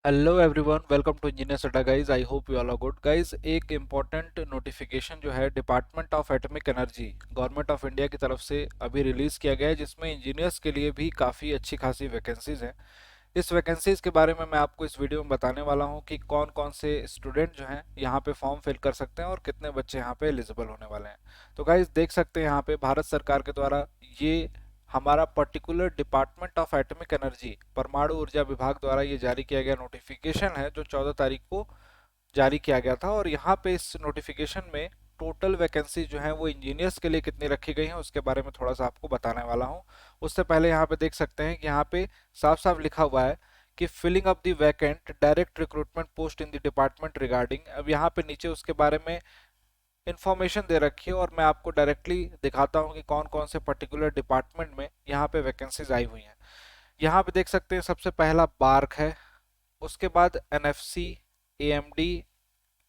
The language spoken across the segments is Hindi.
Hello everyone, welcome to engineers Adda guys. I hope you all are good guys. एक इम्पॉर्टेंट नोटिफिकेशन जो है department of atomic energy government of India की तरफ से अभी रिलीज़ किया गया है, जिसमें इंजीनियर्स के लिए भी काफ़ी अच्छी खासी वैकेंसीज हैं। इस वैकेंसीज के बारे में मैं आपको इस वीडियो में बताने वाला हूं कि कौन कौन से स्टूडेंट जो हैं यहाँ पे फॉर्म फिल कर सकते हैं और कितने बच्चे यहाँ पे एलिजिबल होने वाले हैं। तो गाइस देख सकते हैं यहाँ पे भारत सरकार के द्वारा ये हमारा particular department of atomic energy परमाणु ऊर्जा विभाग द्वारा ये जारी किया गया नोटिफिकेशन है, जो 14 तारीख को जारी किया गया था। और यहाँ पे इस नोटिफिकेशन में टोटल वैकेंसी जो है वो इंजीनियर्स के लिए कितनी रखी गई है उसके बारे में थोड़ा सा आपको बताने वाला हूँ। उससे पहले यहाँ पे देख सकते हैं कि यहाँ पे साफ साफ लिखा हुआ है कि filling up the vacant direct recruitment post in the department regarding. अब यहाँ पे नीचे उसके बारे में इंफॉर्मेशन दे रखी है और मैं आपको डायरेक्टली दिखाता हूँ कि कौन कौन से पर्टिकुलर डिपार्टमेंट में यहाँ पे वैकेंसीज आई हुई हैं। यहाँ पे देख सकते हैं सबसे पहला बार्क है, उसके बाद एनएफसी, एएमडी,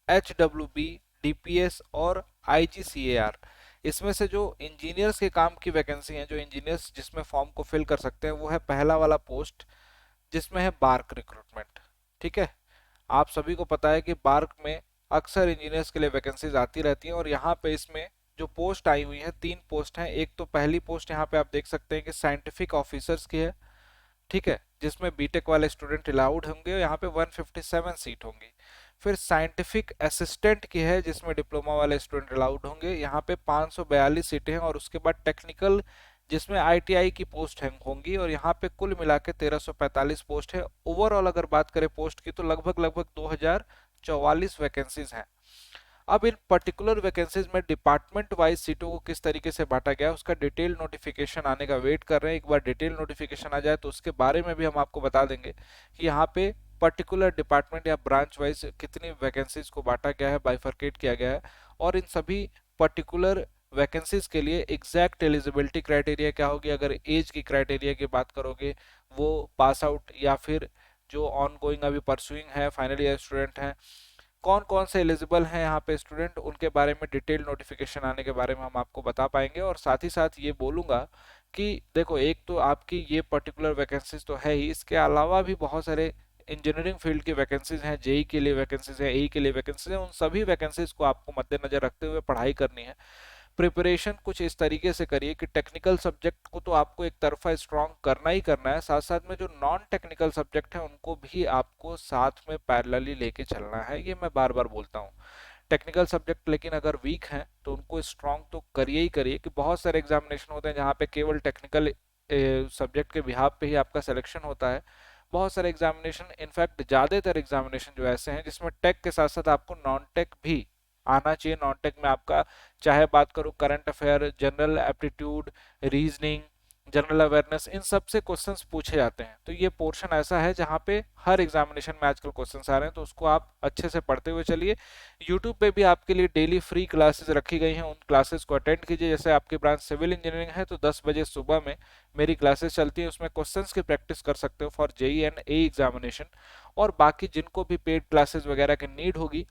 एचडब्ल्यूबी, डीपीएस और आईजीसीएआर। इसमें से जो इंजीनियर्स के काम की वैकेंसी है, जो इंजीनियर्स जिसमें फॉर्म को फिल कर सकते हैं, वो है पहला वाला पोस्ट जिसमें है बार्क रिक्रूटमेंट। ठीक है, आप सभी को पता है कि बार्क में अक्सर इंजीनियर्स के लिए वैकेंसीज आती रहती हैं और यहाँ पे इसमें जो पोस्ट आई हुई है, तीन पोस्ट हैं। एक तो पहली पोस्ट यहाँ पे आप देख सकते हैं कि साइंटिफिक ऑफिसर्स की है, ठीक है, जिसमें बीटेक वाले स्टूडेंट अलाउड होंगे और यहाँ पे 157 सीट होंगी। फिर साइंटिफिक असिस्टेंट की है जिसमें डिप्लोमा वाले स्टूडेंट अलाउड होंगे, यहाँ पे 542 सीटें हैं। और उसके बाद टेक्निकल जिसमें आईटीआई की पोस्ट होंगी और यहाँ पे कुल मिला के 1345 पोस्ट है। ओवरऑल अगर बात करें पोस्ट की तो लगभग लगभग 2044 वैकेंसीज हैं। अब इन पर्टिकुलर वैकेंसीज में डिपार्टमेंट वाइज सीटों को किस तरीके से बांटा गया है उसका डिटेल नोटिफिकेशन आने का वेट कर रहे हैं। एक बार डिटेल नोटिफिकेशन आ जाए तो उसके बारे में भी हम आपको बता देंगे कि यहाँ पे पर्टिकुलर डिपार्टमेंट या ब्रांच वाइज कितनी वैकेंसीज को बांटा गया है, बाइफरकेट किया गया है। और इन सभी पर्टिकुलर वैकेंसीज के लिए एग्जैक्ट एलिजिबिलिटी क्राइटेरिया क्या होगी, अगर एज की क्राइटेरिया की बात करोगे वो पास आउट या फिर जो ऑन गोइंग अभी परसुइंग है, फाइनल ईयर स्टूडेंट हैं, कौन कौन से एलिजिबल हैं यहाँ पे स्टूडेंट, उनके बारे में डिटेल नोटिफिकेशन आने के बारे में हम आपको बता पाएंगे। और साथ ही साथ ये बोलूंगा कि देखो, एक तो आपकी ये पर्टिकुलर वैकेंसीज तो है ही, इसके अलावा भी बहुत सारे इंजीनियरिंग फील्ड की वैकेंसीज हैं, जेई के लिए वैकेंसीज हैं, एई के लिए वैकेंसीज हैं। उन सभी वैकेंसीज को आपको मद्देनजर रखते हुए पढ़ाई करनी है। प्रिपरेशन कुछ इस तरीके से करिए कि टेक्निकल सब्जेक्ट को तो आपको एक तरफा स्ट्रॉन्ग करना ही करना है, साथ साथ में जो नॉन टेक्निकल सब्जेक्ट है उनको भी आपको साथ में पैरेलली लेके चलना है। ये मैं बार बार बोलता हूँ। टेक्निकल सब्जेक्ट लेकिन अगर वीक हैं तो उनको स्ट्रॉन्ग तो करिए ही करिए, कि बहुत सारे एग्जामिनेशन होते हैं जहाँ पे केवल टेक्निकल सब्जेक्ट के बिहाफ पे ही आपका सिलेक्शन होता है। बहुत सारे एग्जामिनेशन, इनफैक्ट ज़्यादातर एग्जामिनेशन जो ऐसे हैं जिसमें टेक के साथ साथ आपको नॉन टेक भी आना चाहिए। नॉन टेक में आपका चाहे बात करूँ current affair, general aptitude, reasoning, general awareness, इन सब से क्वेश्चंस पूछे जाते हैं। तो ये पोर्शन ऐसा है जहाँ पे हर एग्जामिनेशन में आजकल क्वेश्चंस आ रहे हैं, तो उसको आप अच्छे से पढ़ते हुए चलिए। यूट्यूब पे भी आपके लिए डेली फ्री क्लासेस रखी गई हैं, उन क्लासेस को अटेंड कीजिए। जैसे आपकी ब्रांच सिविल इंजीनियरिंग है तो 10 बजे सुबह में मेरी क्लासेस चलती हैं, उसमें क्वेश्चंस की प्रैक्टिस कर सकते हो for JE and A examination. और बाकी जिनको भी पेड क्लासेस वगैरह की नीड होगी,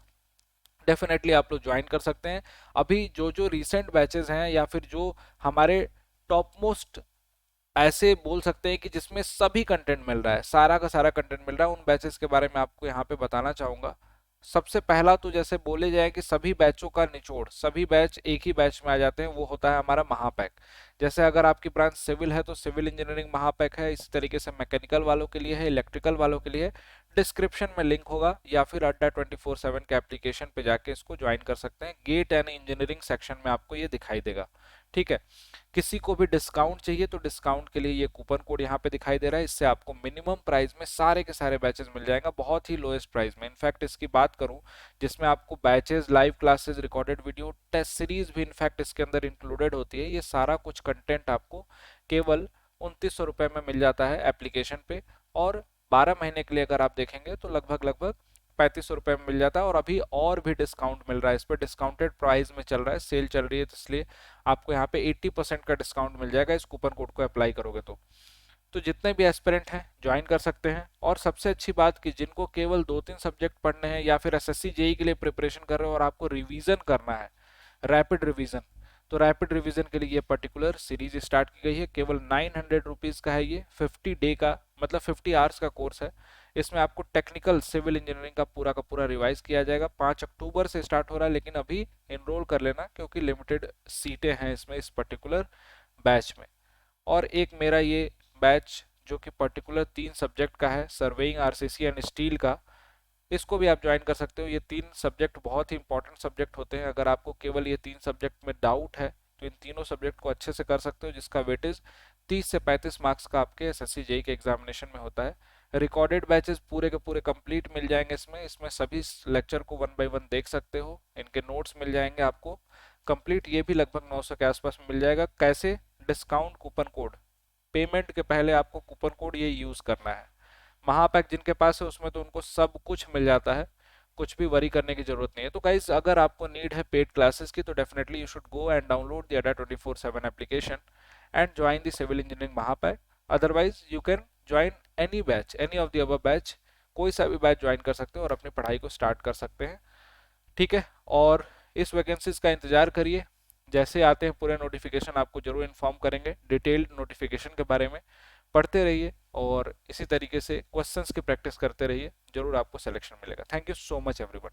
डेफिनेटली आप लोग ज्वाइन कर सकते हैं। अभी जो जो रिसेंट बैचेस हैं या फिर जो हमारे टॉप मोस्ट, ऐसे बोल सकते हैं कि जिसमें सभी कंटेंट मिल रहा है, सारा का सारा कंटेंट मिल रहा है, उन बैचेस के बारे में आपको यहाँ पे बताना चाहूंगा। सबसे पहला तो जैसे बोले जाए कि सभी बैचों का निचोड़, सभी बैच एक ही बैच में आ जाते हैं, वो होता है हमारा महापैक। जैसे अगर आपकी ब्रांच सिविल है तो सिविल इंजीनियरिंग महापैक है, इसी तरीके से मैकेनिकल वालों के लिए है, इलेक्ट्रिकल वालों के लिए है। डिस्क्रिप्शन में लिंक होगा या फिर अड्डा 24/7 के एप्लीकेशन पे जाके इसको ज्वाइन कर सकते हैं। गेट एंड इंजीनियरिंग सेक्शन में आपको ये दिखाई देगा। ठीक है, किसी को भी डिस्काउंट चाहिए तो डिस्काउंट के लिए ये कूपन कोड यहाँ पे दिखाई दे रहा है, इससे आपको मिनिमम प्राइस में सारे के सारे बैचेस मिल जाएगा, बहुत ही लोएस्ट प्राइस में। इनफैक्ट इसकी बात करूं, जिसमें आपको batches, live classes, recorded video, test series भी इनफैक्ट इसके अंदर इंक्लूडेड होती है, ये सारा कुछ कंटेंट आपको केवल 2900 रुपये में मिल जाता है एप्लीकेशन पे। और 12 महीने के लिए अगर आप देखेंगे तो लगभग लगभग 3500 रुपये में मिल जाता है। और अभी और भी डिस्काउंट मिल रहा है, इस पर डिस्काउंटेड प्राइस में चल रहा है, सेल चल रही है, तो इसलिए आपको यहाँ पे 80% का डिस्काउंट मिल जाएगा इस कूपन कोड को अप्लाई करोगे तो जितने भी एस्पिरेंट हैं ज्वाइन कर सकते हैं। और सबसे अच्छी बात कि जिनको केवल 2-3 सब्जेक्ट पढ़ने हैं या फिर एसएससी जेई के लिए प्रिपरेशन कर रहे हो और आपको रिवीजन करना है, रैपिड रिवीजन, तो रैपिड रिवीजन के लिए ये पर्टिकुलर सीरीज स्टार्ट की गई है। केवल 900 रुपीज़ का है ये, 50 डे का मतलब 50 आवर्स का कोर्स है। इसमें आपको टेक्निकल सिविल इंजीनियरिंग का पूरा रिवाइज किया जाएगा। 5 अक्टूबर से स्टार्ट हो रहा है, लेकिन अभी इनरोल कर लेना क्योंकि लिमिटेड सीटें हैं इसमें, इस पर्टिकुलर बैच में। और एक मेरा ये बैच जो कि पर्टिकुलर 3 सब्जेक्ट का है, सर्वेइंग, आरसीसी एंड स्टील का, इसको भी आप ज्वाइन कर सकते हो। ये 3 सब्जेक्ट बहुत ही इंपॉर्टेंट सब्जेक्ट होते हैं। अगर आपको केवल ये 3 सब्जेक्ट में डाउट है तो इन तीनों सब्जेक्ट को अच्छे से कर सकते हो, जिसका वेटेज 30 से 35 मार्क्स का आपके एसएससी जेई के एग्जामिनेशन में होता है। रिकॉर्डेड बैचेस पूरे के पूरे कंप्लीट मिल जाएंगे इसमें। इसमें सभी लेक्चर को 1 बाय 1 देख सकते हो, इनके नोट्स मिल जाएंगे आपको कंप्लीट। ये भी लगभग 900 के आसपास में मिल जाएगा। कैसे? डिस्काउंट कूपन कोड, पेमेंट के पहले आपको कूपन कोड ये यूज करना है। महापैक जिनके पास है उसमें तो उनको सब कुछ मिल जाता है, कुछ भी वरी करने की जरूरत नहीं है। तो गाइज, अगर आपको नीड है पेड क्लासेस की तो definitely you should go and download the Adda 24/7 application and join the civil engineering Mahapack. Otherwise you can join any batch, any of the above batch, कोई सा भी बैच ज्वाइन कर सकते हो और अपनी पढ़ाई को स्टार्ट कर सकते हैं। ठीक है, और इस वैकेंसीज का इंतजार करिए। जैसे आते हैं पूरे नोटिफिकेशन आपको जरूर इन्फॉर्म करेंगे, डिटेल्ड नोटिफिकेशन के बारे में पढ़ते रहिए और इसी तरीके से क्वेश्चंस की प्रैक्टिस करते रहिए, जरूर आपको सिलेक्शन मिलेगा। Thank you so much everyone.